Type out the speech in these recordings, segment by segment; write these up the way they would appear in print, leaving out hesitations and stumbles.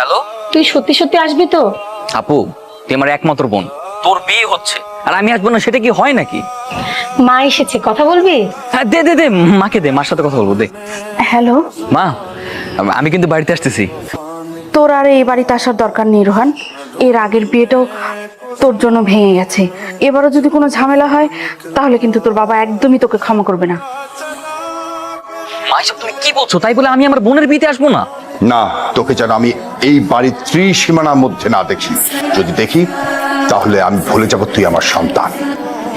Hello তুই সত্যি সত্যি আসবি তো? আপু, তুই আমার একমাত্র বোন, তোর বিয়ে হচ্ছে আর আমি আসবো না, সেটা কি হয় নাকি? মা এসেছে, কথা বলবি? হ্যাঁ, দে দে দে, মাকে দে, মার সাথে কথা বলবো, দে। হ্যালো। মা, আমি কিন্তু বাড়িতে আসতেছি। তোর আর এই বাড়িতে আসার দরকার নেই রোহান। এর আগের বিয়েটাও তোর জন্য ভেঙে গেছে। এবারও যদি কোনো ঝামেলা হয় তাহলে কিন্তু তোর বাবা একদমই তোকে ক্ষমা করবে না। মা, এসব তুমি কি বলছো? তাই বলে আমি আমার বোনের বিয়েতে আসবো না? না, তোকে যেন আমি এই বাড়ির ত্রিসীমানার মধ্যে না দেখি। যদি দেখি তাহলে আমি ভুলে যাব তুই আমার সন্তান।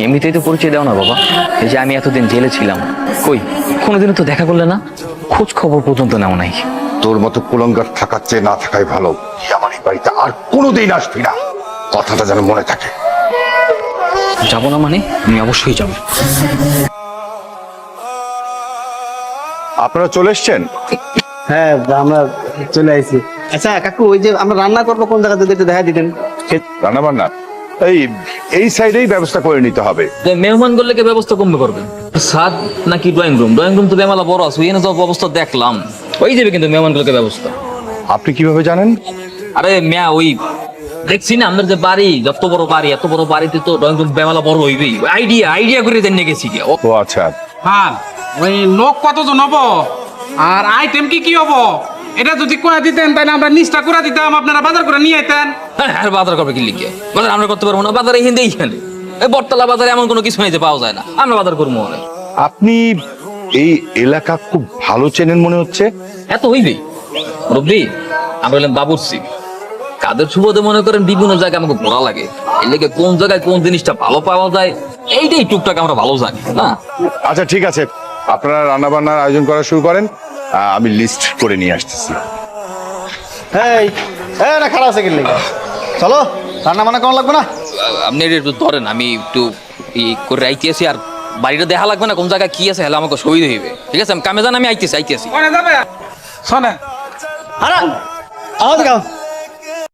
এমনিতেই তো পরিচয় দাও না বাবা। এই যে আমি এতদিন জেলে ছিলাম, কই কোনোদিনও তো দেখা করলে না, খোঁজ খবর পর্যন্ত নাও নাই। তোর মতো কুলঙ্গার থাকার চেয়ে না থাকাই ভালো। তুই আমার এই বাড়িতে আর কোনোদিন আসবি না, কথাটা যেন মনে থাকে। যাবো না মানে? আমি অবশ্যই যাবো। আপনারা চলে এসছেন? হ্যাঁ, আমরা চলে আইছি। আচ্ছা কাকু, ওই যে আমরা রান্না করবো কোন জায়গাতে একটু দেখা দিতেন। রান্না বান্না এই সাইডেই ব্যবস্থা করে নিতে হবে। মেহমান করলে কি ব্যবস্থা কমবে করবেন? সাদ নাকি ড্রয়িং রুম? ড্রয়িং রুম তো বেমালা বড় আছে, এনে সব অবস্থা দেখলাম, ওই দেবে কিন্তু মেহমানগুলোকে ব্যবস্থা। আপনি কিভাবে জানেন? আরে মিয়া, ওই দেখছি না আমাদের যে বাড়ি, যত বড় বাড়ি, এত বড় বাড়িতে তো ড্রয়িং রুম বেমালা বড় হইবেই। আইডিয়া করে জেনে গেছি কি। ও আচ্ছা, হ্যাঁ, ওই লোক কতজন হবো আর আইটেম কি কি হবো এটা যদি করে দিতেন তাহলে আমরা নিষ্ঠা করে দিতাম, আপনারা বাজার করে নিয়ে যেতেন। হ্যাঁ, বাজার করবে কি লিখে? বাজার আমরা করতে পারবো না? বাজার এখানে এইখানে, এই বটতলা বাজারে এমন কোনো কিছু নেই যে পাওয়া যায় না, আমরা বাজার করবো অনেক। আপনি এই এলাকা খুব ভালো চেনেন মনে হচ্ছে। এত হইবেই রব্বি, আমরা হলাম বাবুর্চি। কাদের সুবাদে মনে করেন বিভিন্ন জায়গায় আমাকে ঘোরা লাগে, এই লেগে কোন জায়গায় কোন জিনিসটা ভালো পাওয়া যায় এইটাই টুকটাক আমরা ভালো জানি না। আচ্ছা ঠিক আছে, আপনারা রান্না বান্নার আয়োজন করা শুরু করেন, আমি লিস্ট করে নিয়ে আসতেছি। এই এই না, খারাপ আছে কিনলে চলো, রান্না বান্না কেমন লাগবে না? আপনি এটা একটু ধরেন, আমি একটু ই করে আইতেছি, আর বাড়িটা দেখা লাগবে না কোন জায়গায় কি আছে, হলে আমাকে সুবিধা হইবে। ঠিক আছে, আমি কামে যান, আমি আইতেছি। শোনে যাবে, শোনে আরে আওয়াজ গাও।